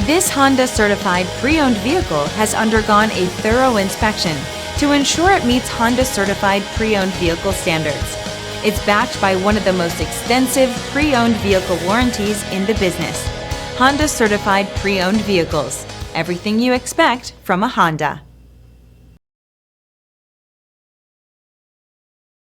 This Honda certified pre-owned vehicle has undergone a thorough inspection to ensure it meets Honda certified pre-owned vehicle standards. It's backed by one of the most extensive pre-owned vehicle warranties in the business. Honda certified pre-owned vehicles. Everything you expect from a Honda.